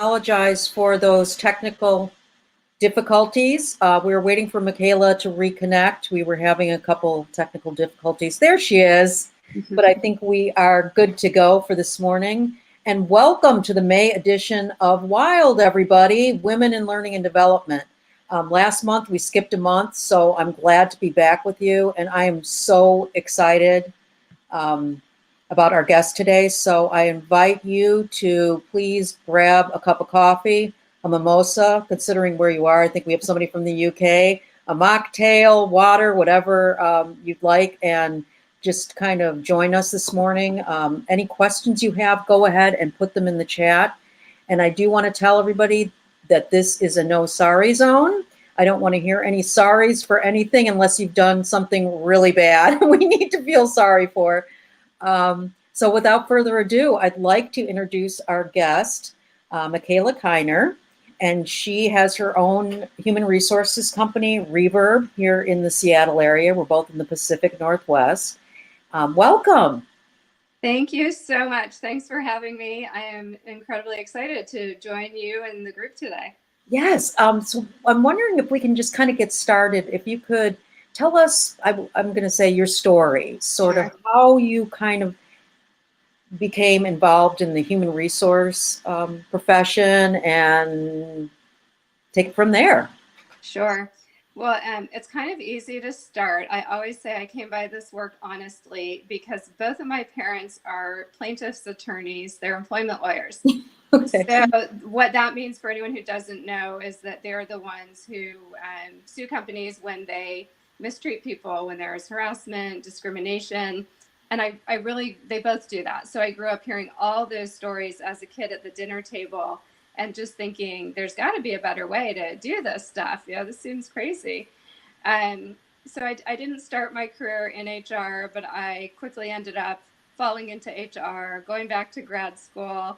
apologize for those technical difficulties. We were waiting for Mikaela to reconnect. We were having a couple technical difficulties. There she is. But I think we are good to go for this morning. And welcome to the May edition of WiLD, everybody, Women in Learning and Development. Last month, we skipped a month, so I'm glad to be back with you. And I am so excited about our guest today. So I invite you to please grab a cup of coffee, a mimosa, considering where you are. I think we have somebody from the UK, a mocktail, water, whatever you'd like, and just kind of join us this morning. Any questions you have, go ahead and put them in the chat. And I do want to tell everybody that this is a no sorry zone. I don't want to hear any sorries for anything unless you've done something really bad we need to feel sorry for. So without further ado, I'd like to introduce our guest, Mikaela Kiner, and she has her own human resources company, Reverb, here in the Seattle area. We're both in the Pacific Northwest. Welcome. Thank you so much. Thanks for having me. I am incredibly excited to join you and the group today. Yes. So I'm wondering if we can just kind of get started. If you could tell us, I'm going to say your story, sort of how you kind of became involved in the human resource profession and take it from there. Sure. Well, it's kind of easy to start. I always say I came by this work honestly because both of my parents are plaintiffs' attorneys. They're employment lawyers. Okay. So what that means for anyone who doesn't know is that they're the ones who sue companies when they mistreat people, when there's harassment, discrimination. And they both do that. So I grew up hearing all those stories as a kid at the dinner table and just thinking there's got to be a better way to do this stuff. This seems crazy. So I didn't start my career in HR, but I quickly ended up falling into HR, going back to grad school,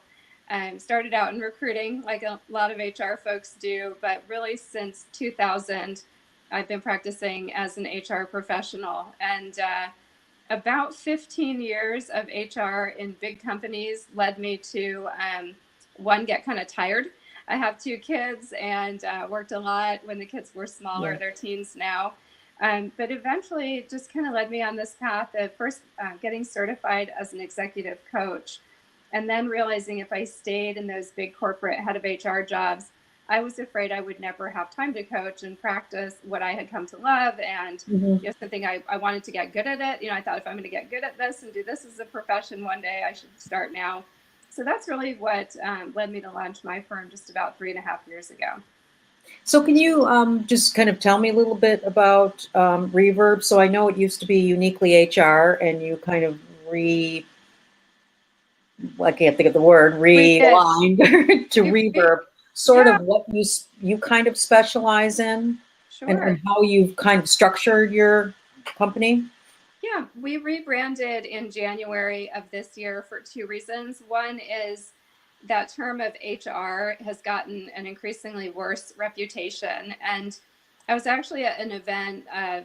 and started out in recruiting like a lot of HR folks do. But really since 2000, I've been practicing as an HR professional. And about 15 years of HR in big companies led me to, one, get kind of tired. I have 2 kids and worked a lot when the kids were smaller. Yeah. They're teens now. But eventually just kind of led me on this path of first getting certified as an executive coach. And then realizing if I stayed in those big corporate head of HR jobs, I was afraid I would never have time to coach and practice what I had come to love. And something I wanted to get good at it. I thought if I'm going to get good at this and do this as a profession one day, I should start now. So that's really what led me to launch my firm just about 3.5 years ago. So can you just kind of tell me a little bit about Reverb? So I know it used to be uniquely HR, and you kind of I can't think of the word, realigned to Reverb. Sort of what you kind of specialize in. Sure. And how you've kind of structured your company. Yeah, we rebranded in January of this year for 2 reasons. One is that term of HR has gotten an increasingly worse reputation. And I was actually at an event of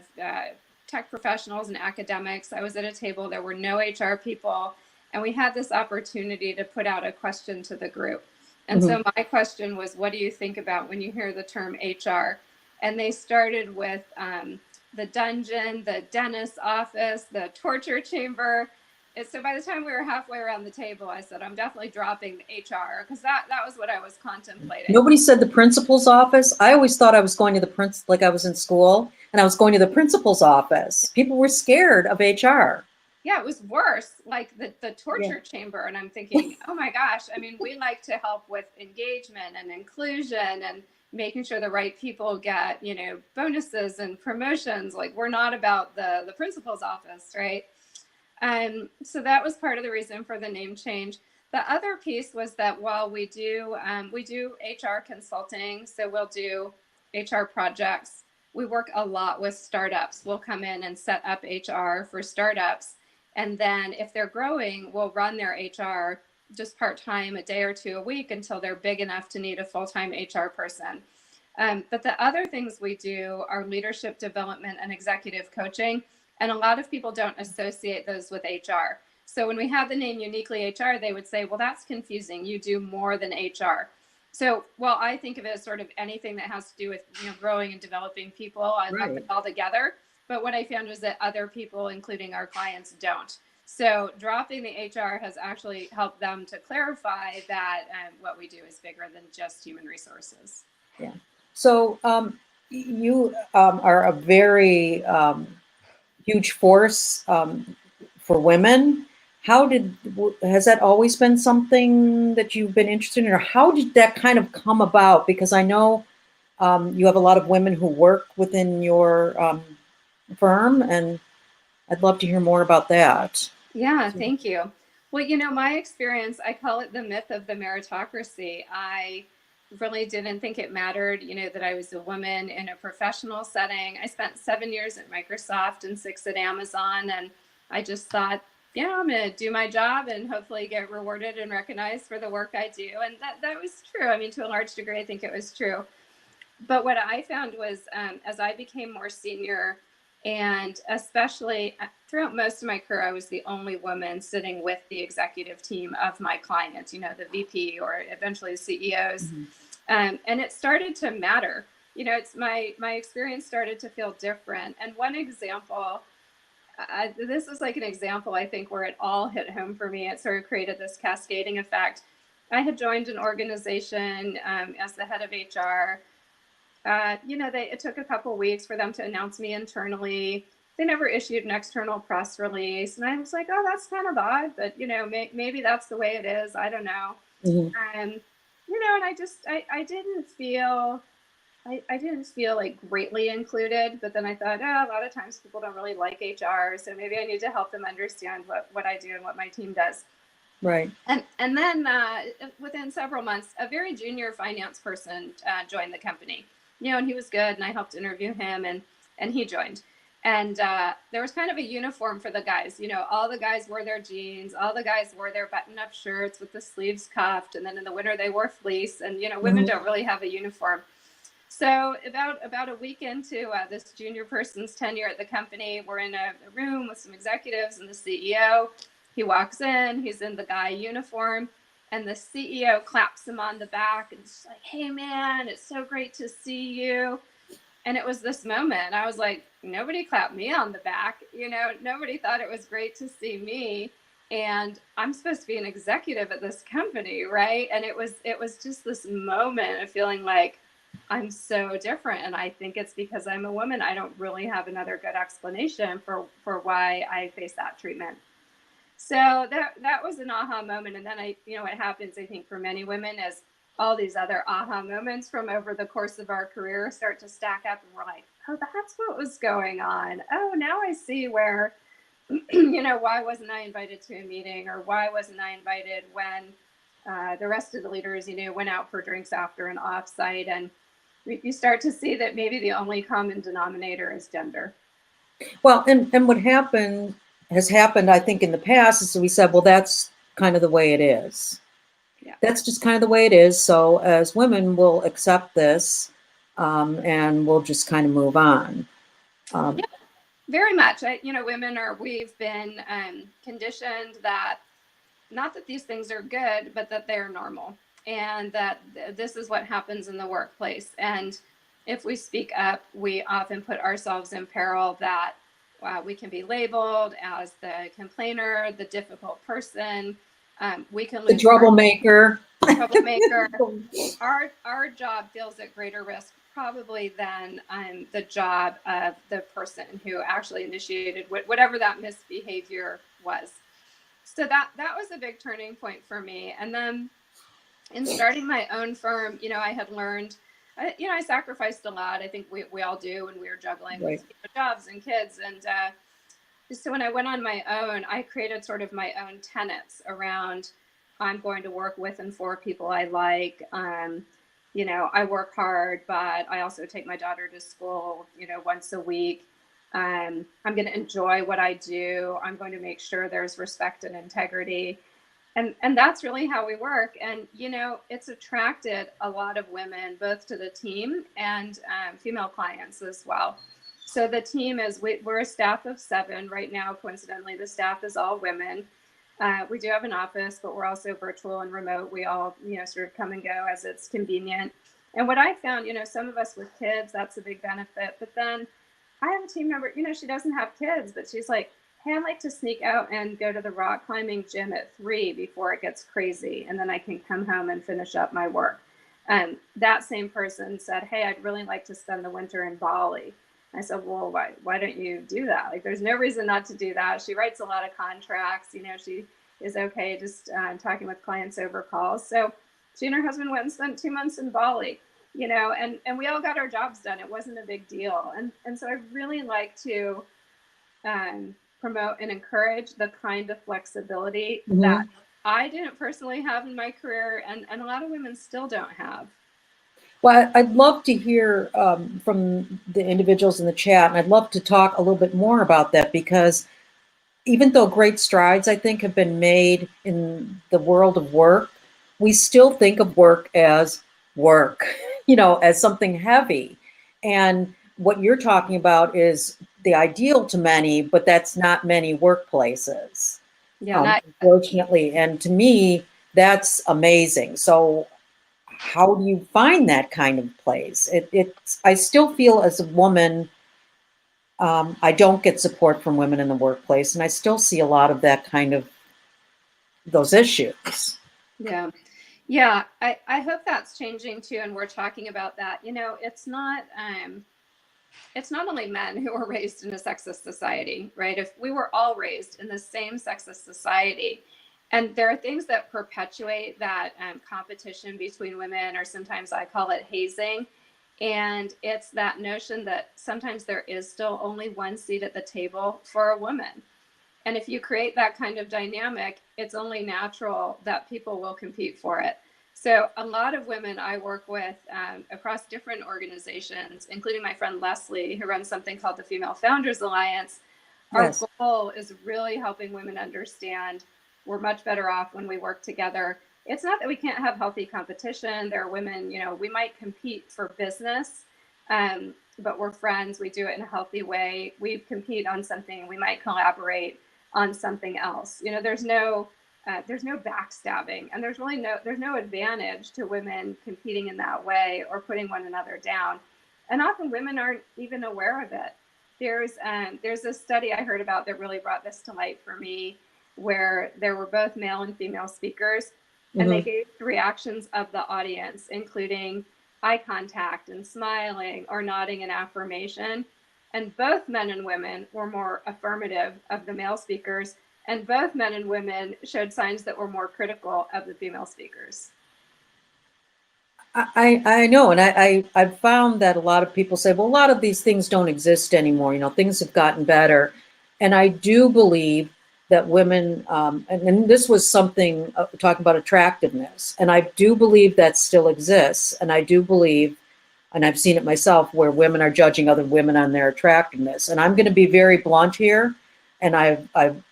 tech professionals and academics. I was at a table, there were no HR people, and we had this opportunity to put out a question to the group. And so my question was, what do you think about when you hear the term HR? And they started with the dungeon, the dentist's office, the torture chamber. So by the time we were halfway around the table, I said, I'm definitely dropping HR because that was what I was contemplating. Nobody said the principal's office. I always thought I was going to like I was in school and I was going to the principal's office. People were scared of HR. Yeah, it was worse, like the torture chamber. And I'm thinking, oh my gosh, I mean, we like to help with engagement and inclusion and making sure the right people get, bonuses and promotions. Like we're not about the principal's office, right? So that was part of the reason for the name change. The other piece was that while we do HR consulting, so we'll do HR projects, we work a lot with startups. We'll come in and set up HR for startups. And then if they're growing, we'll run their HR just part-time, a day or 2 a week until they're big enough to need a full-time HR person. But the other things we do are leadership development and executive coaching. And a lot of people don't associate those with HR. So when we have the name Uniquely HR, they would say, well, that's confusing. You do more than HR. So, well, I think of it as sort of anything that has to do with, growing and developing people. I lump it all together. But what I found was that other people, including our clients, don't. So dropping the HR has actually helped them to clarify that what we do is bigger than just human resources. Yeah. So you are a very huge force for women. Has that always been something that you've been interested in, or how did that kind of come about? Because I know you have a lot of women who work within your firm, and I'd love to hear more about that. Yeah, thank you. Well, my experience, I call it the myth of the meritocracy. I really didn't think it mattered, that I was a woman in a professional setting. I spent 7 years at Microsoft and 6 at Amazon, and I just thought, I'm going to do my job and hopefully get rewarded and recognized for the work I do. And that was true. I mean, to a large degree, I think it was true. But what I found was as I became more senior, and especially throughout most of my career, I was the only woman sitting with the executive team of my clients, the VP or eventually the CEOs. Mm-hmm. And it started to matter. It's my experience started to feel different. And one example, this is like an example, I think, where it all hit home for me. It sort of created this cascading effect. I had joined an organization as the head of HR. It took a couple of weeks for them to announce me internally. They never issued an external press release. And I was like, oh, that's kind of odd, but, maybe that's the way it is. I don't know. Mm-hmm. And I didn't feel like greatly included, but then I thought, a lot of times people don't really like HR. So maybe I need to help them understand what I do and what my team does. Right. And then within several months, a very junior finance person joined the company. And he was good, and I helped interview him, and he joined. And there was kind of a uniform for the guys. All the guys wore their jeans, all the guys wore their button-up shirts with the sleeves cuffed, and then in the winter they wore fleece. And women don't really have a uniform. So about a week into this junior person's tenure at the company, we're in a room with some executives and the CEO. He walks in, he's in the guy uniform, and the CEO claps him on the back and she's like, hey man, it's so great to see you. And it was this moment. I was like, nobody clapped me on the back. Nobody thought it was great to see me. And I'm supposed to be an executive at this company, right? And it was just this moment of feeling like I'm so different. And I think it's because I'm a woman. I don't really have another good explanation for why I face that treatment. So that was an aha moment. And then what happens, I think, for many women is all these other aha moments from over the course of our career start to stack up, and we're like, oh, that's what was going on. Oh, now I see where, why wasn't I invited to a meeting, or why wasn't I invited when the rest of the leaders, went out for drinks after an offsite. And you start to see that maybe the only common denominator is gender. Well, and what has happened, I think, in the past is we said, well, that's kind of the way it is. Yeah. That's just kind of the way it is. So as women, we'll accept this and we'll just kind of move on. Yeah, very much. We've been conditioned that not that these things are good, but that they're normal, and that this is what happens in the workplace. And if we speak up, we often put ourselves in peril that we can be labeled as the complainer, the difficult person. We can lose the troublemaker. Our job feels at greater risk probably than the job of the person who actually initiated whatever that misbehavior was. So that was a big turning point for me. And then in starting my own firm, I had learned, I sacrificed a lot. I think we all do when we were juggling with jobs and kids. And so when I went on my own, I created sort of my own tenets around, I'm going to work with and for people I like. I work hard, but I also take my daughter to school, once a week. I'm going to enjoy what I do. I'm going to make sure there's respect and integrity. And that's really how we work. And, it's attracted a lot of women, both to the team and female clients as well. So the team we're a staff of 7 right now. Coincidentally, the staff is all women. We do have an office, but we're also virtual and remote. We all, sort of come and go as it's convenient. And what I found, some of us with kids, that's a big benefit. But then I have a team member, she doesn't have kids, but she's like, hey, I like to sneak out and go to the rock climbing gym at 3 before it gets crazy. And then I can come home and finish up my work. And that same person said, hey, I'd really like to spend the winter in Bali. I said, well, why don't you do that? Like, there's no reason not to do that. She writes a lot of contracts. She is okay just talking with clients over calls. So she and her husband went and spent 2 months in Bali, and we all got our jobs done. It wasn't a big deal. And so I really like to promote and encourage the kind of flexibility that I didn't personally have in my career, and a lot of women still don't have. Well, I'd love to hear from the individuals in the chat, and I'd love to talk a little bit more about that, because even though great strides, I think, have been made in the world of work, we still think of work, as something heavy. And what you're talking about is the ideal to many, but that's not many workplaces, unfortunately. And to me, that's amazing. So how do you find that kind of place? I still feel as a woman, I don't get support from women in the workplace, and I still see a lot of that kind of those issues. Yeah. I hope that's changing too, and we're talking about that. It's not only men who are raised in a sexist society, right? If we were all raised in the same sexist society, and there are things that perpetuate that competition between women, or sometimes I call it hazing. And it's that notion that sometimes there is still only one seat at the table for a woman. And if you create that kind of dynamic, it's only natural that people will compete for it. So a lot of women I work with across different organizations, including my friend Leslie, who runs something called the Female Founders Alliance, our goal is really helping women understand we're much better off when we work together. It's not that we can't have healthy competition. There are women, we might compete for business, but we're friends. We do it in a healthy way. We compete on something. We might collaborate on something else. There's no backstabbing, and there's no advantage to women competing in that way or putting one another down. And often women aren't even aware of it. There's a study I heard about that really brought this to light for me, where there were both male and female speakers, and they gave the reactions of the audience, including eye contact and smiling or nodding in affirmation. And both men and women were more affirmative of the male speakers, and both men and women showed signs that were more critical of the female speakers. I know, and I've found that a lot of people say, well, a lot of these things don't exist anymore. Things have gotten better. And I do believe that women, and this was something talking about attractiveness, and I do believe that still exists. And I do believe, and I've seen it myself, where women are judging other women on their attractiveness. And I'm going to be very blunt here, and I've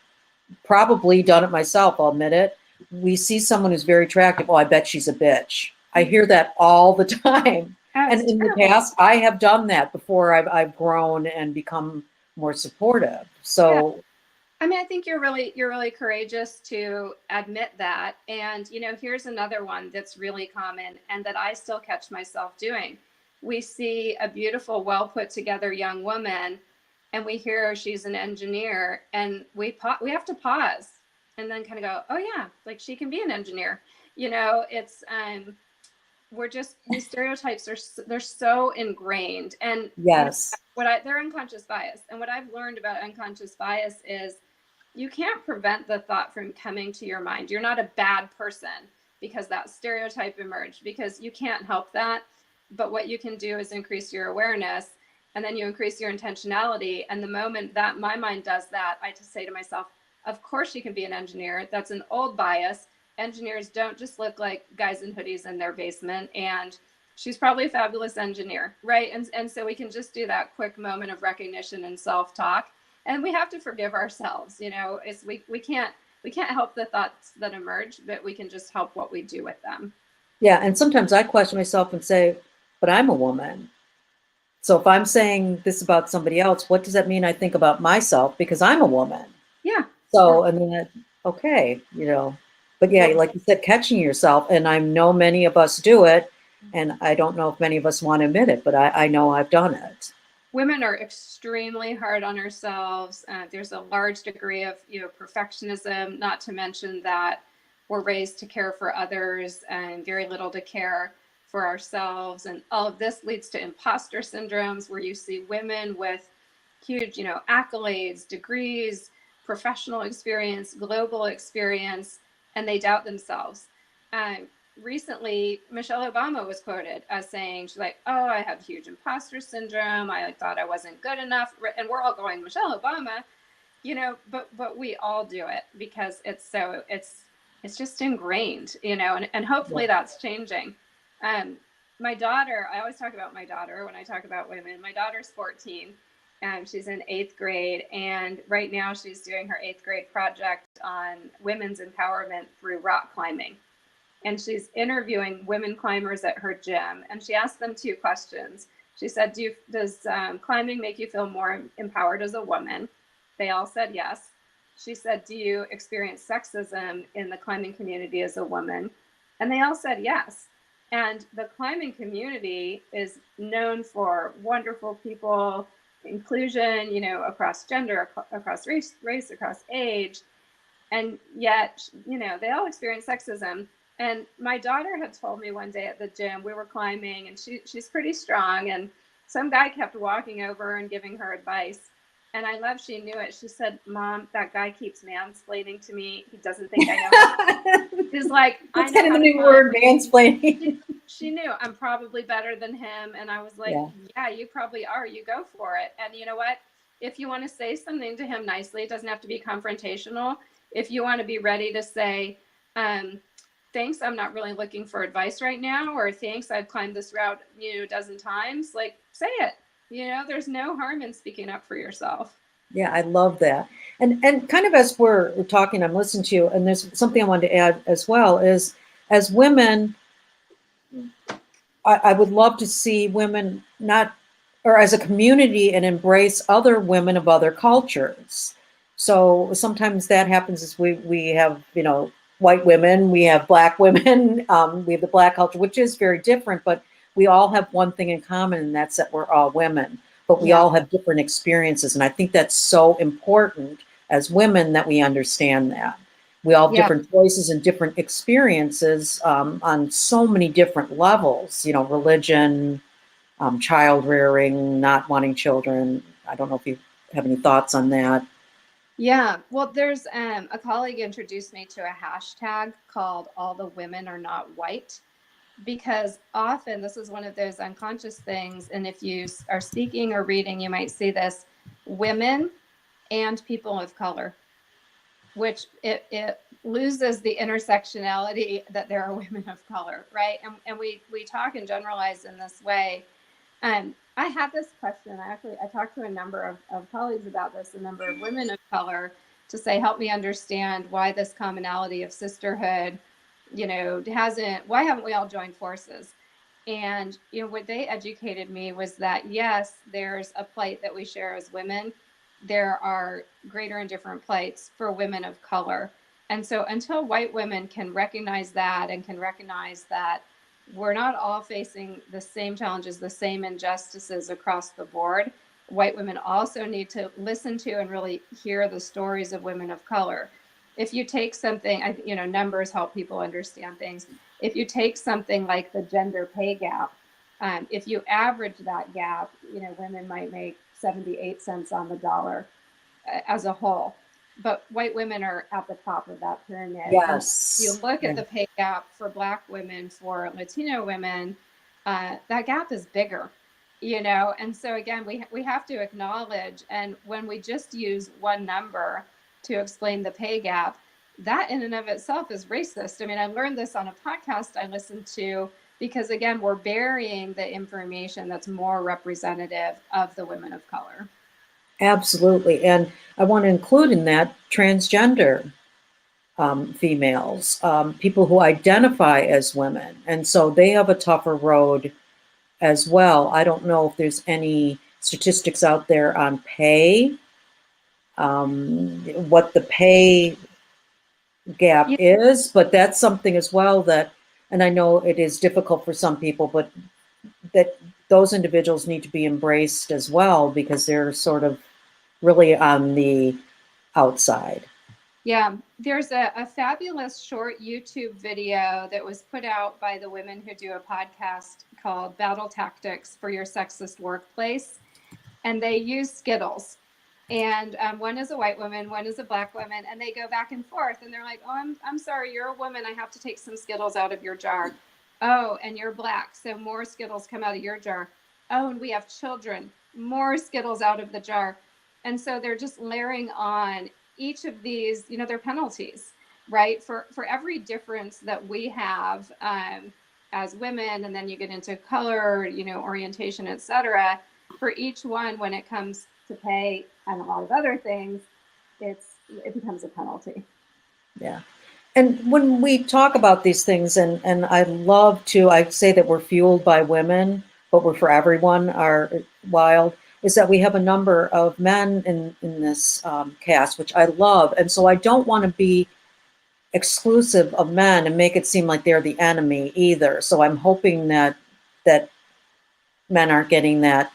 probably done it myself, I'll admit it. We see someone who's very attractive. Oh, I bet she's a bitch. I hear that all the time. That's and in the past, I have done that before I've grown and become more supportive. So, I think you're really courageous to admit that. And, here's another one that's really common and that I still catch myself doing. We see a beautiful, well put together young woman, and we hear she's an engineer, and we have to pause and then kind of go, oh yeah, like she can be an engineer. It's these stereotypes they're so ingrained, and yes, they're unconscious bias. And what I've learned about unconscious bias is you can't prevent the thought from coming to your mind. You're not a bad person because that stereotype emerged, because you can't help that. But what you can do is increase your awareness, and then you increase your intentionality. And the moment that my mind does that, I just say to myself, of course she can be an engineer. That's an old bias. Engineers don't just look like guys in hoodies in their basement, and she's probably a fabulous engineer, right? And so we can just do that quick moment of recognition and self-talk. And we have to forgive ourselves. We can't help the thoughts that emerge, but we can just help what we do with them. Yeah, and sometimes I question myself and say, but I'm a woman. So if I'm saying this about somebody else, what does that mean I think about myself? Because I'm a woman. Yeah. So, and then okay, but yeah, like you said, catching yourself, and I know many of us do it, and I don't know if many of us want to admit it, but I know I've done it. Women are extremely hard on ourselves. There's a large degree of perfectionism, not to mention that we're raised to care for others and very little to care for ourselves. And all of this leads to imposter syndromes, where you see women with huge, accolades, degrees, professional experience, global experience, and they doubt themselves. Recently, Michelle Obama was quoted as saying, she's like, oh, I have huge imposter syndrome. I thought I wasn't good enough. And we're all going, Michelle Obama, but we all do it because it's just ingrained, and hopefully that's changing. My daughter, I always talk about my daughter when I talk about women. My daughter's 14 and she's in 8th grade. And right now she's doing her 8th grade project on women's empowerment through rock climbing. And she's interviewing women climbers at her gym. And she asked them 2 questions. She said, does climbing make you feel more empowered as a woman? They all said yes. She said, do you experience sexism in the climbing community as a woman? And they all said yes. And the climbing community is known for wonderful people, inclusion, across gender, across race, across age. And yet, they all experience sexism. And my daughter had told me one day at the gym, we were climbing, and she's pretty strong, and some guy kept walking over and giving her advice. And I love she knew it. She said, Mom, that guy keeps mansplaining to me. He doesn't think I know. She's like, that's kind of the new word, mansplaining. She knew I'm probably better than him. And I was like, yeah, you probably are. You go for it. And you know what? If you want to say something to him nicely, it doesn't have to be confrontational. If you want to be ready to say, thanks, I'm not really looking for advice right now, or thanks, I've climbed this route, a dozen times, like, say it. There's no harm in speaking up for yourself. Yeah, I love that. And kind of as we're talking, I'm listening to you, and there's something I wanted to add as well, is as women, I would love to see women or as a community, and embrace other women of other cultures. So sometimes that happens is we have, white women, we have Black women, we have the Black culture, which is very different, but we all have one thing in common, and that's that we're all women, but we all have different experiences. And I think that's so important as women that we understand that. We all have different choices and different experiences on so many different levels, religion, child rearing, not wanting children. I don't know if you have any thoughts on that. Yeah, well, there's a colleague introduced me to a hashtag called All the Women Are Not White, because often this is one of those unconscious things. And if you are speaking or reading, you might see this: women and people of color, which it loses the intersectionality that there are women of color, right? And we talk and generalize in this way. I had this question. I talked to a number of colleagues about this, a number of women of color, to say, help me understand why this commonality of sisterhood, why haven't we all joined forces? And, what they educated me was that, yes, there's a plight that we share as women. There are greater and different plights for women of color. And so until white women can recognize that, and can recognize that we're not all facing the same challenges, the same injustices across the board, white women also need to listen to and really hear the stories of women of color. If you take something, numbers help people understand things. If you take something like the gender pay gap, if you average that gap, women might make 78 cents on the dollar as a whole. But white women are at the top of that pyramid. Yes. You look at the pay gap for Black women, for Latino women, that gap is bigger, And so again, we have to acknowledge, and when we just use one number to explain the pay gap, that in and of itself is racist. I mean, I learned this on a podcast I listened to, because again, we're burying the information that's more representative of the women of color. Absolutely. And I want to include in that transgender females, people who identify as women. And so they have a tougher road as well. I don't know if there's any statistics out there on pay, what the pay gap Yeah. is, but that's something as well that, and I know it is difficult for some people, but that those individuals need to be embraced as well because they're sort of really on the outside. Yeah, there's a fabulous short YouTube video that was put out by the women who do a podcast called Battle Tactics for Your Sexist Workplace. And they use Skittles. And one is a white woman, one is a black woman, and they go back and forth. And they're like, "Oh, I'm sorry, you're a woman. I have to take some Skittles out of your jar. Oh, and you're black, so more Skittles come out of your jar. Oh, and we have children, more Skittles out of the jar." And so they're just layering on each of these, they're penalties, right? For every difference that we have as women, and then you get into color, orientation, etc. For each one, when it comes to pay and a lot of other things, it becomes a penalty. Yeah. And when we talk about these things, and I say that we're fueled by women, but we're for everyone, our WiLD, is that we have a number of men in this cast, which I love. And so I don't want to be exclusive of men and make it seem like they're the enemy either. So I'm hoping that men aren't getting that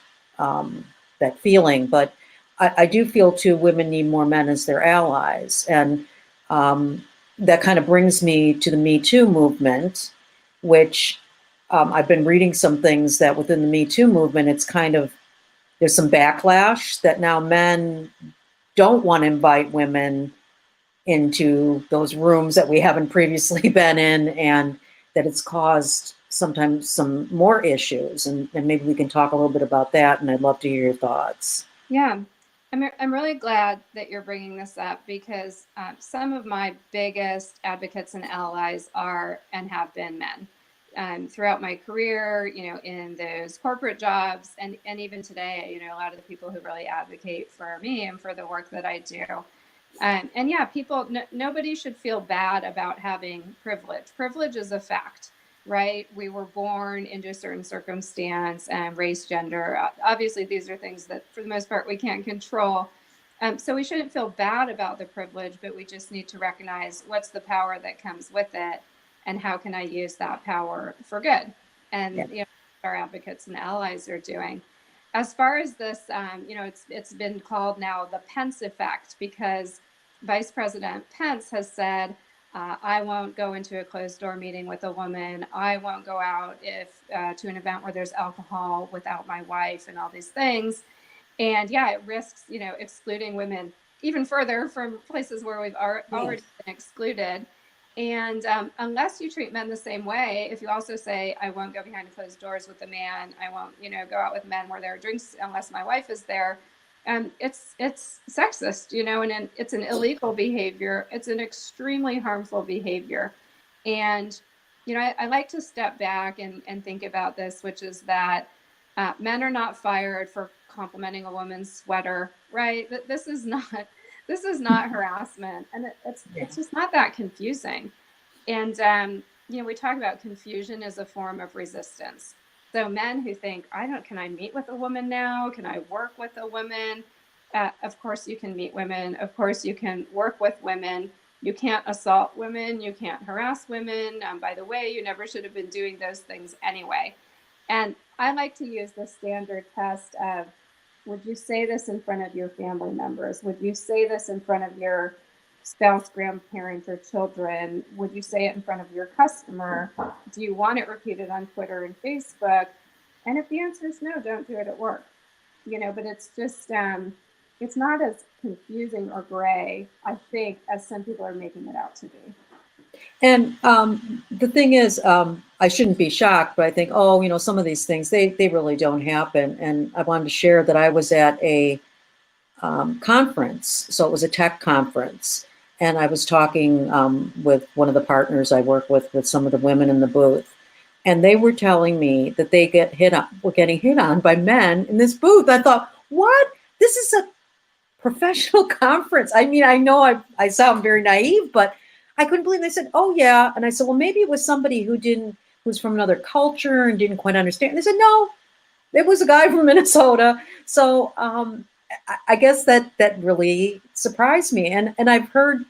feeling. But I do feel too, women need more men as their allies. And that kind of brings me to the Me Too movement, which I've been reading some things that within the Me Too movement, it's kind of, there's some backlash that now men don't want to invite women into those rooms that we haven't previously been in, and that it's caused sometimes some more issues. And maybe we can talk a little bit about that, and I'd love to hear your thoughts. Yeah. I'm really glad that you're bringing this up because some of my biggest advocates and allies are and have been men. Throughout my career, in those corporate jobs, and even today, a lot of the people who really advocate for me and for the work that I do. And yeah, nobody should feel bad about having privilege. Privilege is a fact, right? We were born into a certain circumstance and race, gender. Obviously, these are things that for the most part we can't control. So we shouldn't feel bad about the privilege, but we just need to recognize what's the power that comes with it and how can I use that power for good? And our advocates and allies are doing. As far as this, it's been called now the Pence effect because Vice President Pence has said, I won't go into a closed door meeting with a woman. I won't go out to an event where there's alcohol without my wife and all these things. And yeah, it risks, excluding women even further from places where we've already been excluded. And unless you treat men the same way, if you also say, I won't go behind closed doors with a man, I won't, go out with men where there are drinks unless my wife is there. It's sexist, and it's an illegal behavior. It's an extremely harmful behavior. And, I like to step back and think about this, which is that men are not fired for complimenting a woman's sweater, right? This is not harassment. And it's just not that confusing. And, we talk about confusion as a form of resistance. So men who think, can I meet with a woman now? Can I work with a woman? Of course you can meet women. Of course you can work with women. You can't assault women. You can't harass women. By the way, you never should have been doing those things anyway. And I like to use the standard test of, would you say this in front of your family members? Would you say this in front of your spouse, grandparent, or children? Would you say it in front of your customer? Do you want it repeated on Twitter and Facebook? And if the answer is no, don't do it at work. But it's just, it's not as confusing or gray, I think, as some people are making it out to be. And the thing is, I shouldn't be shocked, but I think, some of these things, they really don't happen. And I wanted to share that I was at a conference. So it was a tech conference. And I was talking with one of the partners I work with some of the women in the booth. And they were telling me that they were getting hit on by men in this booth. I thought, what? This is a professional conference. I mean, I know I sound very naive, but I couldn't believe it. They said, oh yeah. And I said, well, maybe it was somebody who's from another culture and didn't quite understand. And they said, no, it was a guy from Minnesota. So I guess that really surprised me. And I've heard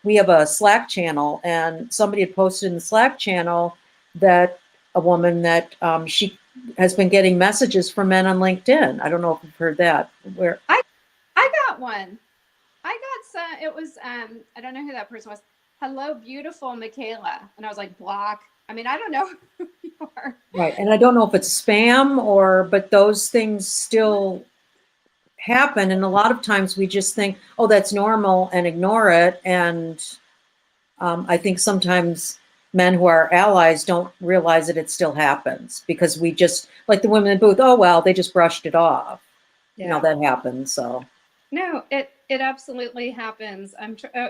we have a Slack channel, and somebody had posted in the Slack channel that a woman that she has been getting messages from men on LinkedIn. I don't know if you've heard that. Where I got one. I got some. It was I don't know who that person was. Hello, beautiful Mikaela, and I was like, block. I mean, I don't know who you are. right, and I don't know if it's spam but those things still happen, and a lot of times we just think, oh, that's normal, and ignore it. And I think sometimes men who are allies don't realize that it still happens, because we just, like the women in the booth, oh well, they just brushed it off. Yeah. You know, that happens. So no, it absolutely happens.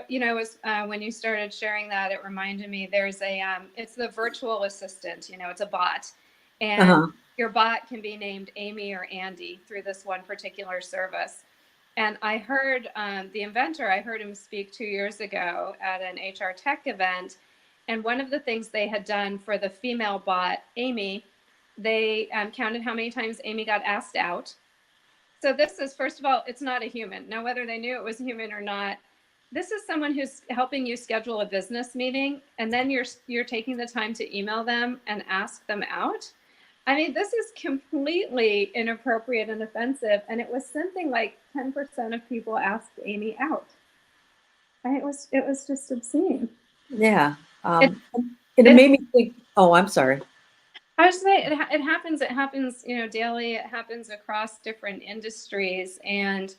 You know, as when you started sharing that, it reminded me there's a it's the virtual assistant. You know, it's a bot, and your bot can be named Amy or Andy through this one particular service. And I heard the inventor, I heard him speak 2 years ago at an HR tech event. And one of the things they had done for the female bot, Amy, they counted how many times Amy got asked out. So this is, first of all, it's not a human. Now, whether they knew it was a human or not, this is someone who's helping you schedule a business meeting, and then you're taking the time to email them and ask them out. I mean, this is completely inappropriate and offensive. And it was something like 10% of people asked Amy out. And it was just obscene. yeah, and it made me think. Oh, I'm sorry. I was saying it happens. It happens, you know, daily. It happens across different industries. And,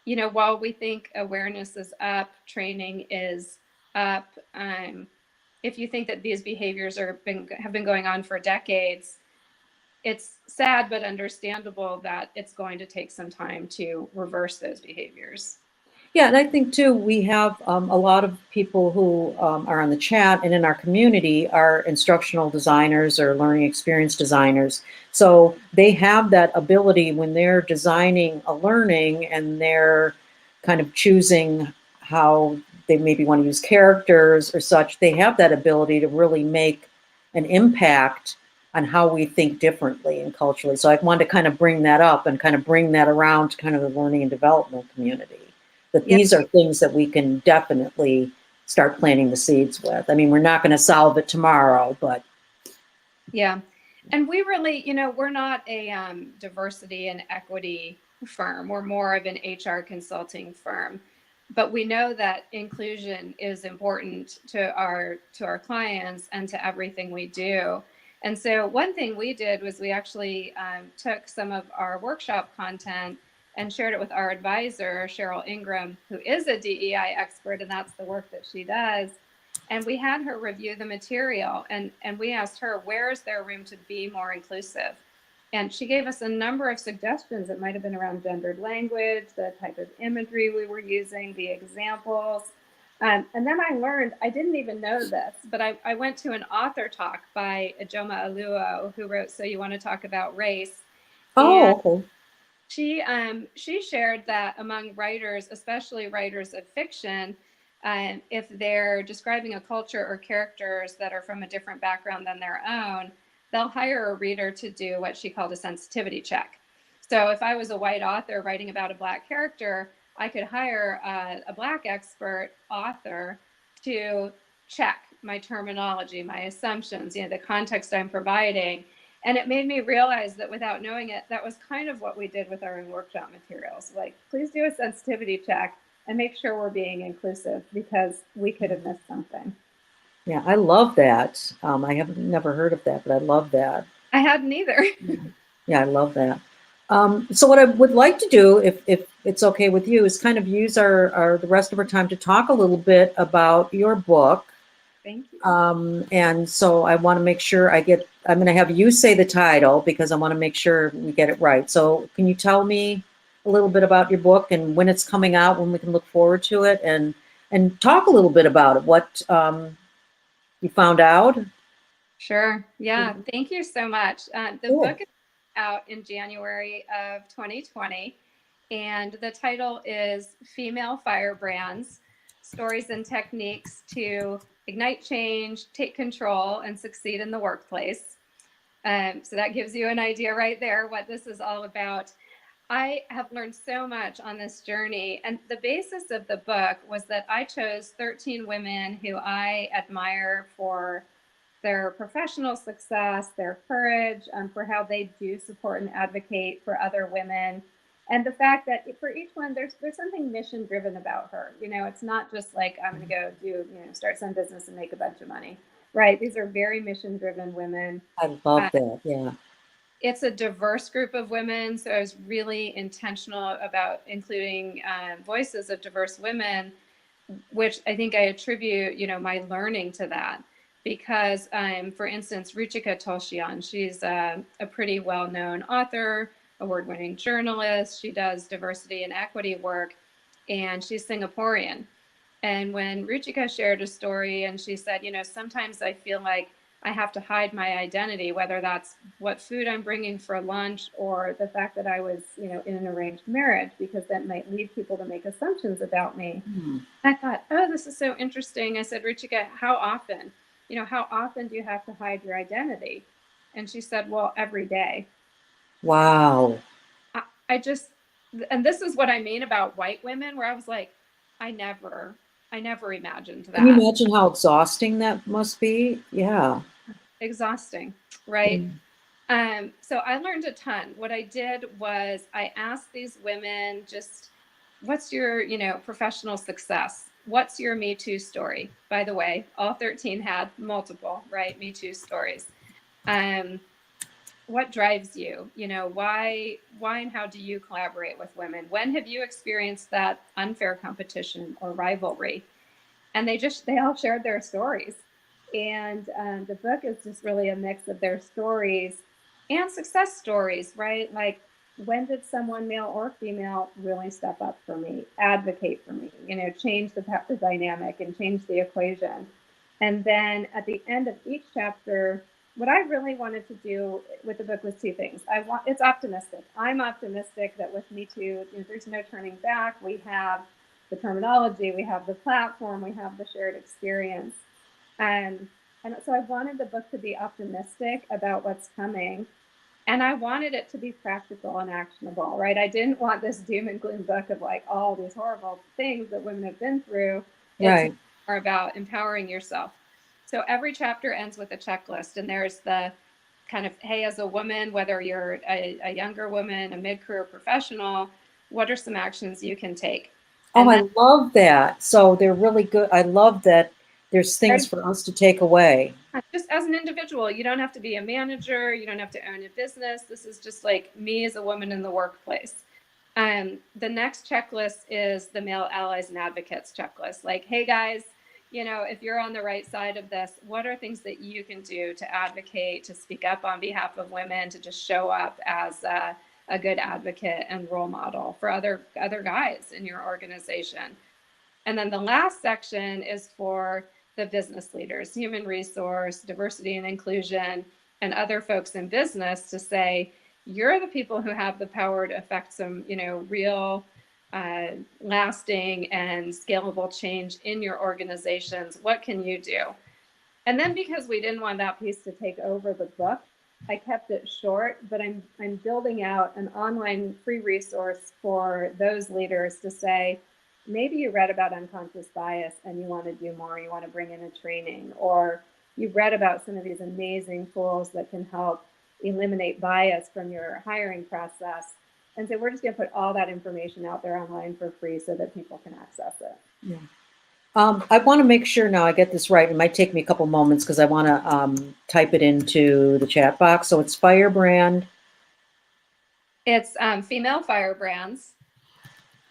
you know, while we think awareness is up, training is up. If you think that these behaviors have been going on for decades, it's sad but understandable that it's going to take some time to reverse those behaviors. Yeah, and I think too, we have a lot of people who are on the chat and in our community are instructional designers or learning experience designers. So they have that ability when they're designing a learning and they're kind of choosing how they maybe want to use characters or such, they have that ability to really make an impact on how we think differently and culturally. So I wanted to kind of bring that up and kind of bring that around to kind of the learning and development community. That these are things that we can definitely start planting the seeds with. I mean, we're not going to solve it tomorrow, but. Yeah. And we really, you know, we're not a diversity and equity firm. We're more of an HR consulting firm. But we know that inclusion is important to our clients and to everything we do. And so one thing we did was we actually took some of our workshop content and shared it with our advisor, Cheryl Ingram, who is a DEI expert, and that's the work that she does. And we had her review the material, and we asked her, where is there room to be more inclusive? And she gave us a number of suggestions. It might have been around gendered language, the type of imagery we were using, the examples. And then I learned, I didn't even know this, but I went to an author talk by Ijoma Aluo, who wrote So You Want to Talk About Race. Oh, okay. She shared that among writers, especially writers of fiction, if they're describing a culture or characters that are from a different background than their own, they'll hire a reader to do what she called a sensitivity check. So if I was a white author writing about a Black character, I could hire a Black expert author to check my terminology, my assumptions, you know, the context I'm providing. And it made me realize that without knowing it, that was kind of what we did with our own workshop materials. Like, please do a sensitivity check and make sure we're being inclusive, because we could have missed something. Yeah, I love that. I have never heard of that, but I love that. I hadn't either. Yeah, I love that. So what I would like to do, if it's okay with you, is kind of use the rest of our time to talk a little bit about your book. Thank you. And so I want to make sure I'm going to have you say the title, because I want to make sure we get it right. So can you tell me a little bit about your book and when it's coming out, when we can look forward to it, and talk a little bit about it, what you found out? Sure. Yeah. Thank you so much. The book is out in January of 2020, and the title is Female Firebrands: Stories and Techniques to Ignite Change, Take Control, and Succeed in the Workplace. So that gives you an idea right there what this is all about. I have learned so much on this journey. And the basis of the book was that I chose 13 women who I admire for their professional success, their courage, for how they do support and advocate for other women. And the fact that for each one, there's something mission driven about her. You know, it's not just like, I'm going to go do, you know, start some business and make a bunch of money, right? These are very mission driven women. I love that. Yeah. It's a diverse group of women, so I was really intentional about including voices of diverse women, which I think I attribute, you know, my learning to that. Because, for instance, Ruchika Tulshyan, she's a pretty well-known author, award-winning journalist. She does diversity and equity work, and she's Singaporean. And when Ruchika shared a story and she said, you know, sometimes I feel like I have to hide my identity, whether that's what food I'm bringing for lunch or the fact that I was, you know, in an arranged marriage, because that might lead people to make assumptions about me. I thought, oh, this is so interesting. I said, Ruchika, how often? You know, how often do you have to hide your identity? And she said, well, every day. Wow. I just, and this is what I mean about white women, where I was like, I never imagined Can you that. imagine how exhausting that must be? Yeah. Exhausting, right? Mm. So I learned a ton. What I did was I asked these women, just what's your, you know, professional success? What's your Me Too story? By the way, all 13 had multiple, right, Me Too stories. What drives you? You know, why and how do you collaborate with women? When have you experienced that unfair competition or rivalry? And they all shared their stories. And the book is just really a mix of their stories and success stories, right? Like, when did someone, male or female, really step up for me, advocate for me, you know, change the dynamic and change the equation? And then at the end of each chapter, what I really wanted to do with the book was two things. It's optimistic. I'm optimistic that with Me Too, you know, there's no turning back. We have the terminology, we have the platform, we have the shared experience. And so I wanted the book to be optimistic about what's coming. And I wanted it to be practical and actionable, right? I didn't want this doom and gloom book of like all these horrible things that women have been through. Right. It's more about empowering yourself. So every chapter ends with a checklist, and there's the kind of, hey, as a woman, whether you're a younger woman, a mid-career professional, what are some actions you can take? Oh, And I then love that. So they're really good. I love that there's things for us to take away. just as an individual, you don't have to be a manager, you don't have to own a business. This is just like me as a woman in the workplace. The next checklist is the male allies and advocates checklist. Like, hey guys, you know, if you're on the right side of this, what are things that you can do to advocate, to speak up on behalf of women, to just show up as a good advocate and role model for other guys in your organization? And then the last section is for the business leaders, human resource, diversity and inclusion, and other folks in business to say, you're the people who have the power to affect some, you know, real lasting and scalable change in your organizations. What can you do? And then, because we didn't want that piece to take over the book, I kept it short, but I'm building out an online free resource for those leaders to say, maybe you read about unconscious bias and you want to do more, you want to bring in a training, or you've read about some of these amazing tools that can help eliminate bias from your hiring process. And so we're just going to put all that information out there online for free so that people can access it. Yeah. I want to make sure now I get this right. It might take me a couple moments because I want to type it into the chat box. So it's Firebrand. It's female firebrands.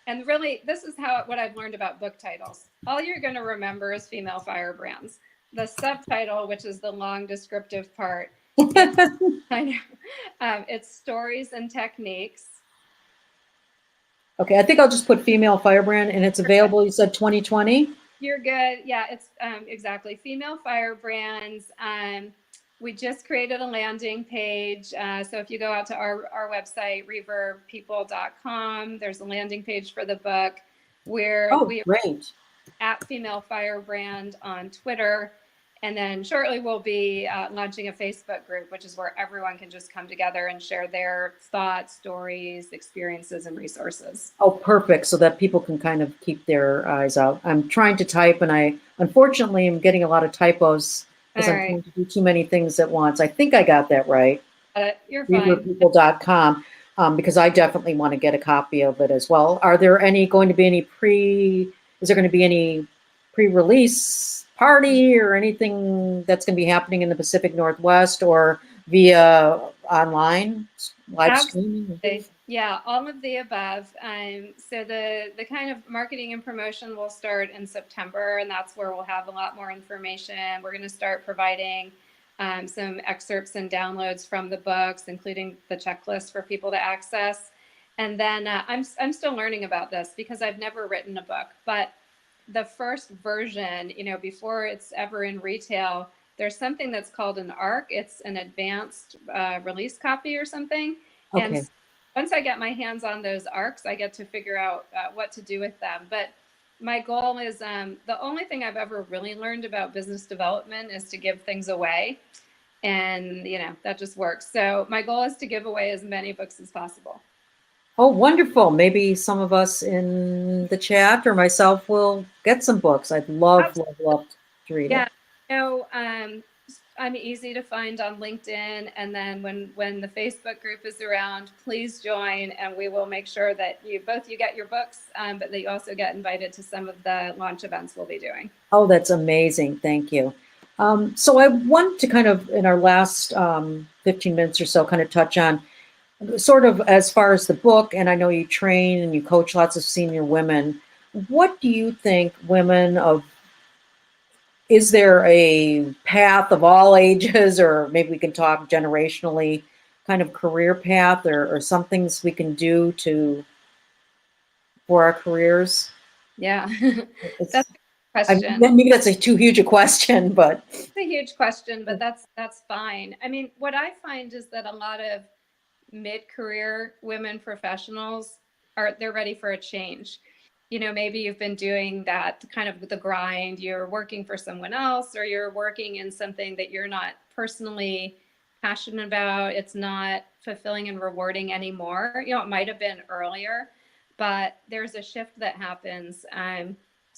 And really, this is what I've learned about book titles. All you're going to remember is female firebrands. The subtitle, which is the long descriptive part, it's stories and techniques. Okay, I think I'll just put female firebrand, and it's available. You said 2020. You're good. Yeah, it's exactly female firebrands. We just created a landing page. So if you go out to our website, reverbpeople.com, there's a landing page for the book where we great. at Female Firebrand on Twitter. And then shortly we'll be launching a Facebook group, which is where everyone can just come together and share their thoughts, stories, experiences, and resources. Oh, perfect. So that people can kind of keep their eyes out. I'm trying to type, and I unfortunately am getting a lot of typos because I'm trying to do too many things at once. I think I got that right. You're fine. Reverbpeople.com, because I definitely want to get a copy of it as well. Are there going to be any pre-release party or anything that's going to be happening in the Pacific Northwest or via online live streaming? Yeah, all of the above. So the kind of marketing and promotion will start in September, and that's where we'll have a lot more information. We're going to start providing some excerpts and downloads from the books, including the checklist for people to access. And then I'm still learning about this because I've never written a book, but the first version, before it's ever in retail, there's something that's called an ARC. It's an advanced release copy or something. Okay. And once I get my hands on those ARCs, I get to figure out what to do with them. But my goal is the only thing I've ever really learned about business development is to give things away. And, that just works. So my goal is to give away as many books as possible. Oh, wonderful. Maybe some of us in the chat or myself will get some books. I'd love to read it. Yeah, I'm easy to find on LinkedIn. And then when the Facebook group is around, please join, and we will make sure that you get your books, but that you also get invited to some of the launch events we'll be doing. Oh, that's amazing. Thank you. So I want to kind of, in our last 15 minutes or so, kind of touch on sort of as far as the book, and I know you train and you coach lots of senior women. What do you think is there a path of all ages, or maybe we can talk generationally, kind of career path or some things we can do for our careers? Yeah, that's a question. Maybe that's too huge a question, but it's a huge question, but that's fine. I mean, what I find is that a lot of mid-career women professionals they're ready for a change. Maybe you've been doing that kind of the grind, you're working for someone else, or you're working in something that you're not personally passionate about. It's not fulfilling and rewarding anymore. It might have been earlier, but there's a shift that happens.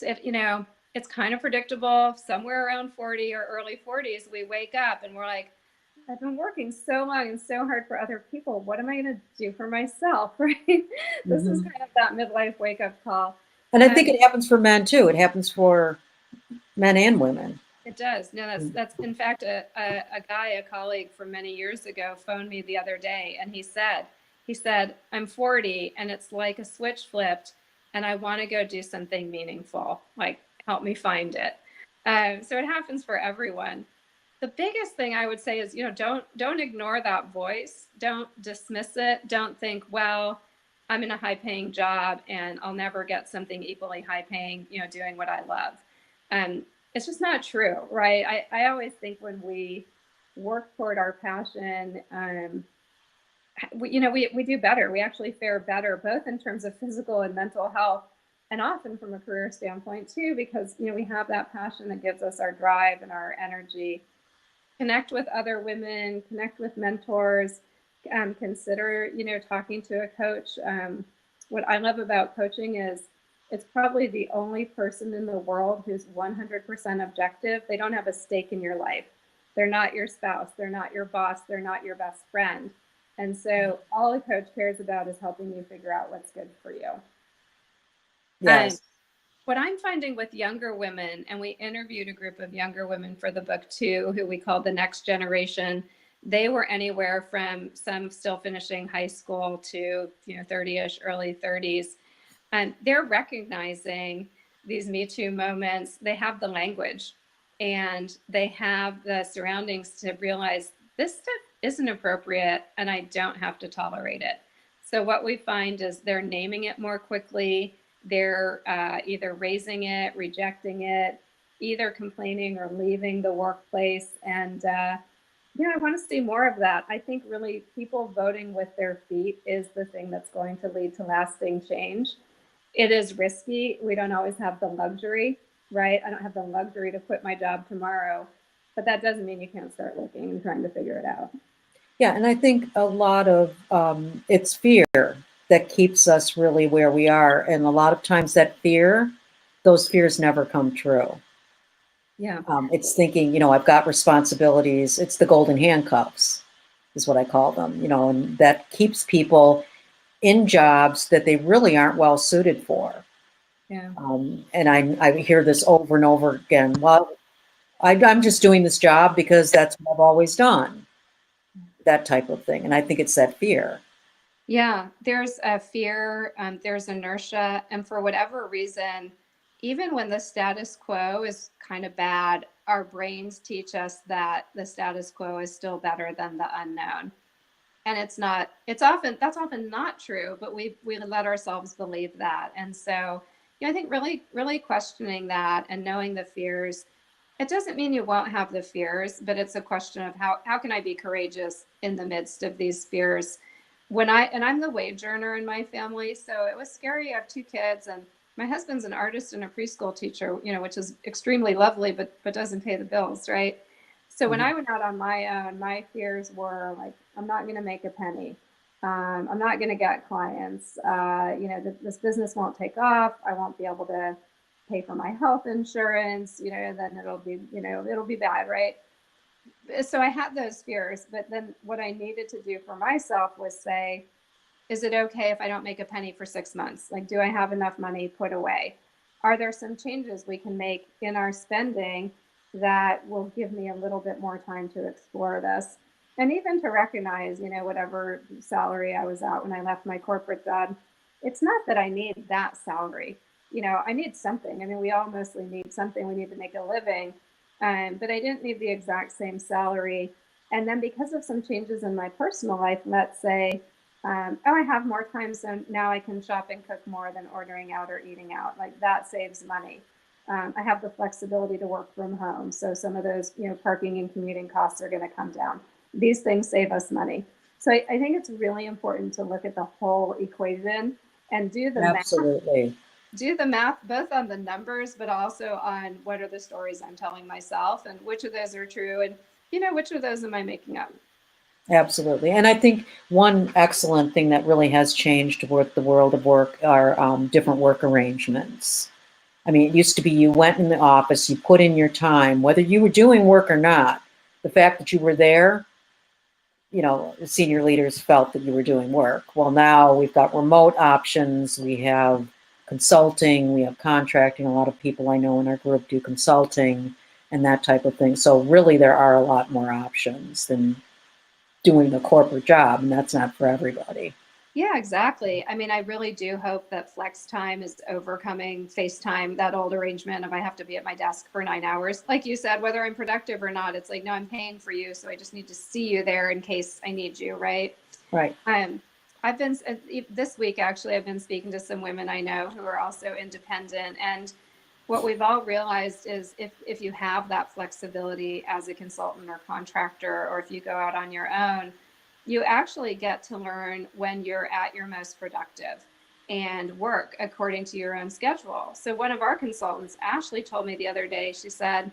It's kind of predictable. Somewhere around 40 or early 40s, we wake up and we're like, I've been working so long and so hard for other people. What am I going to do for myself? Right? This is kind of that midlife wake up call. And I think it happens for men too. It happens for men and women. It does. No, that's in fact, a colleague from many years ago phoned me the other day, and he said, I'm 40 and it's like a switch flipped and I want to go do something meaningful. Like, help me find it. So it happens for everyone. The biggest thing I would say is, don't ignore that voice. Don't dismiss it. Don't think, well, I'm in a high paying job and I'll never get something equally high paying, doing what I love. It's just not true, right? I always think when we work toward our passion, we do better. We actually fare better, both in terms of physical and mental health, and often from a career standpoint too, because, we have that passion that gives us our drive and our energy. Connect with other women, connect with mentors, consider, talking to a coach. What I love about coaching is it's probably the only person in the world who's 100% objective. They don't have a stake in your life. They're not your spouse. They're not your boss. They're not your best friend. And so all a coach cares about is helping you figure out what's good for you. Yes. What I'm finding with younger women, and we interviewed a group of younger women for the book too, who we called the next generation. They were anywhere from some still finishing high school to 30-ish, early 30s. And they're recognizing these Me Too moments. They have the language and they have the surroundings to realize this stuff isn't appropriate and I don't have to tolerate it. So what we find is they're naming it more quickly. They're either raising it, rejecting it, either complaining or leaving the workplace. And I want to see more of that. I think really people voting with their feet is the thing that's going to lead to lasting change. It is risky. We don't always have the luxury, right? I don't have the luxury to quit my job tomorrow. but that doesn't mean you can't start looking and trying to figure it out. Yeah, and I think a lot of it's fear that keeps us really where we are. And a lot of times that fear, those fears never come true. Yeah. It's thinking, you know, I've got responsibilities. It's the golden handcuffs is what I call them, you know, and that keeps people in jobs that they really aren't well suited for. Yeah. And I hear this over and over again. Well, I'm just doing this job because that's what I've always done, that type of thing. And I think it's that fear. Yeah, there's a fear, there's inertia, and for whatever reason, even when the status quo is kind of bad, our brains teach us that the status quo is still better than the unknown. And it's not, that's often not true, but we let ourselves believe that. And so, I think really questioning that and knowing the fears, it doesn't mean you won't have the fears, but it's a question of how can I be courageous in the midst of these fears? And I'm the wage earner in my family, so it was scary. I have 2 kids, and my husband's an artist and a preschool teacher, which is extremely lovely, but doesn't pay the bills, right? So when I went out on my own, my fears were like, I'm not going to make a penny. I'm not going to get clients. This business won't take off. I won't be able to pay for my health insurance. Then it'll be bad, right? So I had those fears, but then what I needed to do for myself was say, is it okay if I don't make a penny for 6 months? Like, do I have enough money put away? Are there some changes we can make in our spending that will give me a little bit more time to explore this? And even to recognize, whatever salary I was at when I left my corporate job, it's not that I need that salary. I need something. I mean, we all mostly need something. We need to make a living. But I didn't need the exact same salary. And then because of some changes in my personal life, let's say, I have more time, so now I can shop and cook more than ordering out or eating out. Like, that saves money. I have the flexibility to work from home, so some of those, parking and commuting costs are going to come down. These things save us money. So I think it's really important to look at the whole equation and do the Absolutely. math. Do the math both on the numbers, but also on what are the stories I'm telling myself and which of those are true and, which of those am I making up? Absolutely. And I think one excellent thing that really has changed with the world of work are different work arrangements. I mean, it used to be you went in the office, you put in your time, whether you were doing work or not. The fact that you were there, the senior leaders felt that you were doing work. Well, now we've got remote options, we have consulting, we have contracting. A lot of people I know in our group do consulting and that type of thing. So really there are a lot more options than doing a corporate job, and that's not for everybody. Yeah, exactly. I mean, I really do hope that flex time is overcoming FaceTime, that old arrangement of I have to be at my desk for 9 hours. Like you said, whether I'm productive or not, it's like, no, I'm paying for you, so I just need to see you there in case I need you, right? Right. I've been, this week actually, I've been speaking to some women I know who are also independent, and what we've all realized is if you have that flexibility as a consultant or contractor, or if you go out on your own, you actually get to learn when you're at your most productive and work according to your own schedule. So one of our consultants, Ashley, told me the other day, she said,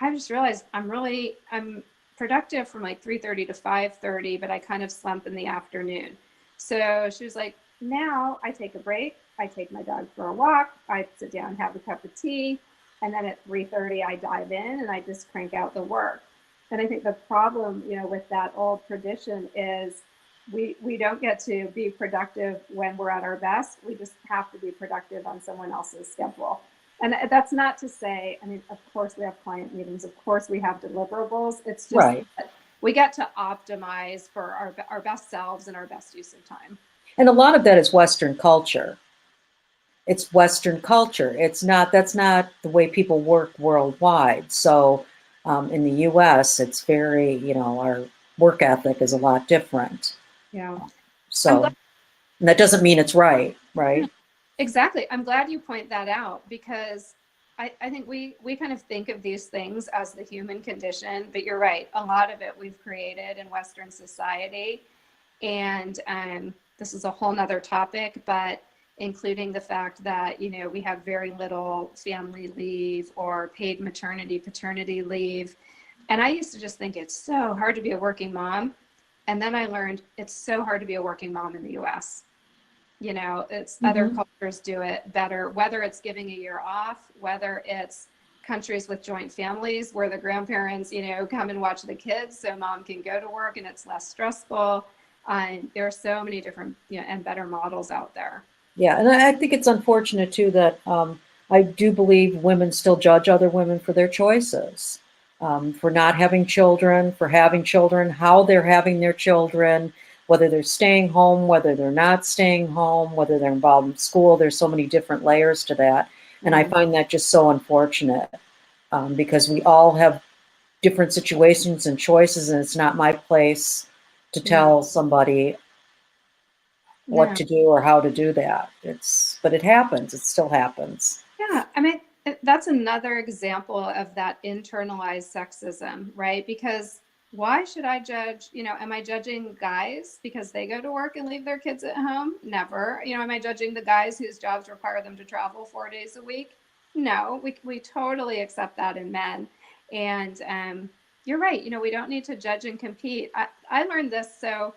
I just realized I'm productive from like 3:30 to 5:30, but I kind of slump in the afternoon. So she was like, now I take a break. I take my dog for a walk. I sit down, have a cup of tea. And then at 3:30, I dive in and I just crank out the work. And I think the problem, with that old tradition is we don't get to be productive when we're at our best. We just have to be productive on someone else's schedule. And that's not to say, I mean, of course we have client meetings. Of course we have deliverables. It's just Right. that we get to optimize for our best selves and our best use of time. And a lot of that is Western culture. It's Western culture. That's not the way people work worldwide. So in the US, it's very, our work ethic is a lot different. Yeah. So and that doesn't mean it's right? Yeah, exactly. I'm glad you point that out because I think we kind of think of these things as the human condition, but you're right. A lot of it we've created in Western society. And this is a whole nother topic, but including the fact that, we have very little family leave or paid maternity, paternity leave. And I used to just think it's so hard to be a working mom. And then I learned it's so hard to be a working mom in the US. You know, it's other cultures do it better, whether it's giving a year off, whether it's countries with joint families where the grandparents, you know, come and watch the kids so mom can go to work and it's less stressful. There are so many different, you know, and better models out there. Yeah, and I think it's unfortunate too that I do believe women still judge other women for their choices, for not having children, for having children, how they're having their children, whether they're staying home, whether they're not staying home, whether they're involved in school. There's so many different layers to that. And I find that just so unfortunate because we all have different situations and choices, and it's not my place to tell somebody what to do or how to do that. But it happens. It still happens. Yeah, I mean, that's another example of that internalized sexism, right? Because why should I judge, you know, am I judging guys because they go to work and leave their kids at home? Never. You know, am I judging the guys whose jobs require them to travel 4 days a week? No, we totally accept that in men. And you're right, you know, we don't need to judge and compete. I learned this, so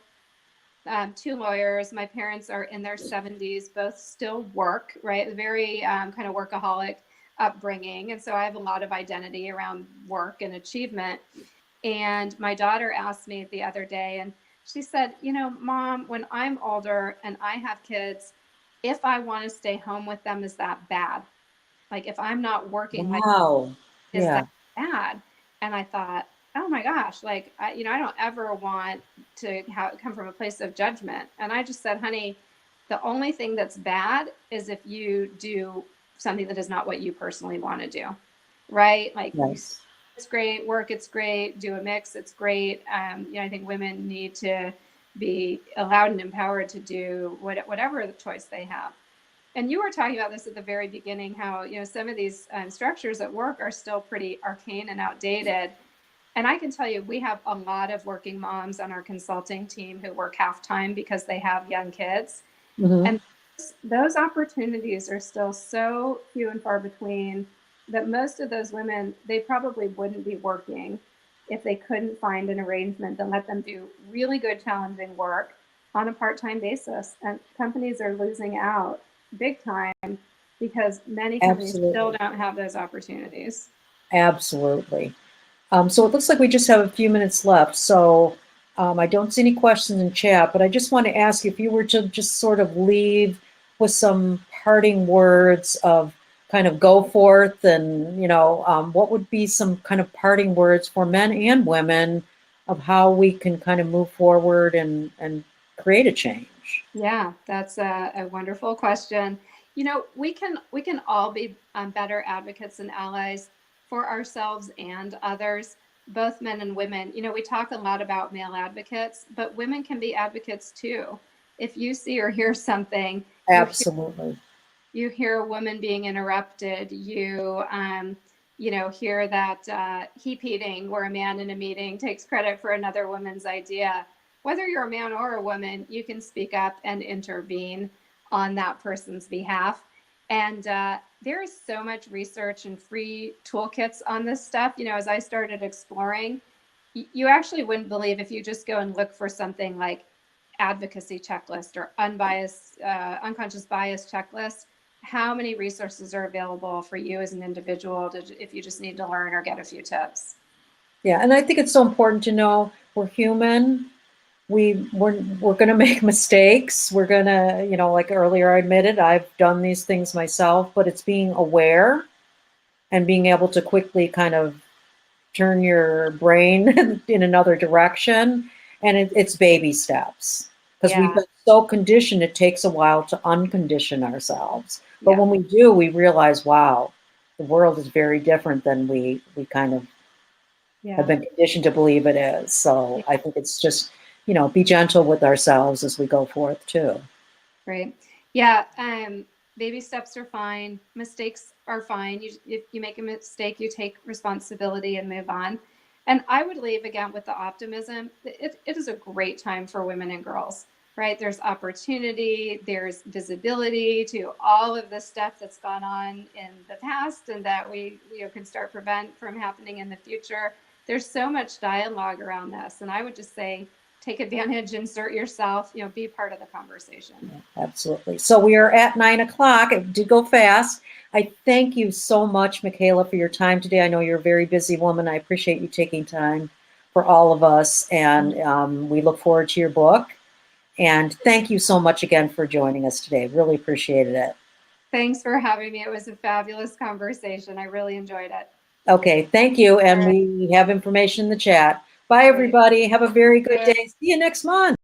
two lawyers. My parents are in their 70s, both still work, right? Very kind of workaholic upbringing. And so I have a lot of identity around work and achievement. And my daughter asked me the other day, and she said, you know, Mom, when I'm older and I have kids, if I want to stay home with them, is that bad? Like if I'm not working, like, Wow. is Yeah. that bad? And I thought, oh my gosh, like, you know, I don't ever want to come from a place of judgment. And I just said, honey, the only thing that's bad is if you do something that is not what you personally want to do, right? Like, Nice. it's great, work, it's great, do a mix, it's great. You know, I think women need to be allowed and empowered to do whatever the choice they have. And you were talking about this at the very beginning, how, you know, some of these structures at work are still pretty arcane and outdated. And I can tell you, we have a lot of working moms on our consulting team who work half time because they have young kids. And those opportunities are still so few and far between that most of those women, they probably wouldn't be working if they couldn't find an arrangement that let them do really good, challenging work on a part-time basis. And companies are losing out big time because many companies still don't have those opportunities. Absolutely. So it looks like we just have a few minutes left. So I don't see any questions in chat, but I just want to ask you if you were to just sort of leave with some parting words of kind of go forth and, you know, what would be some kind of parting words for men and women of how we can kind of move forward and create a change? Yeah, that's a wonderful question. You know, we can all be better advocates and allies for ourselves and others, both men and women. You know, we talk a lot about male advocates, but women can be advocates too. If you see or hear something, Absolutely. you hear a woman being interrupted, you know, hear that heap eating where a man in a meeting takes credit for another woman's idea. Whether you're a man or a woman, you can speak up and intervene on that person's behalf. And there is so much research and free toolkits on this stuff. You know, as I started exploring, you actually wouldn't believe if you just go and look for something like advocacy checklist or unbiased, unconscious bias checklist, how many resources are available for you as an individual if you just need to learn or get a few tips. Yeah, and I think it's so important to know we're human. We're going to make mistakes. We're going to, you know, like earlier I admitted, I've done these things myself, but it's being aware and being able to quickly kind of turn your brain in another direction. And it's baby steps because we've been so conditioned, it takes a while to uncondition ourselves. But when we do, we realize, wow, the world is very different than we kind of have been conditioned to believe it is. So I think it's just, you know, be gentle with ourselves as we go forth too. Right. Yeah. Baby steps are fine. Mistakes are fine. If you make a mistake, you take responsibility and move on. And I would leave again with the optimism. It is a great time for women and girls, right? There's opportunity, there's visibility to all of the stuff that's gone on in the past and that we can start prevent from happening in the future. there's so much dialogue around this. And I would just say, take advantage, insert yourself, be part of the conversation. Yeah, absolutely. So we are at 9 o'clock. It did go fast. I thank you so much, Mikaela, for your time today. I know you're a very busy woman. I appreciate you taking time for all of us. And we look forward to your book. And thank you so much again for joining us today. Really appreciated it. Thanks for having me. It was a fabulous conversation. I really enjoyed it. Okay, thank you. And we have information in the chat. Bye, everybody. Have a very good day. See you next month.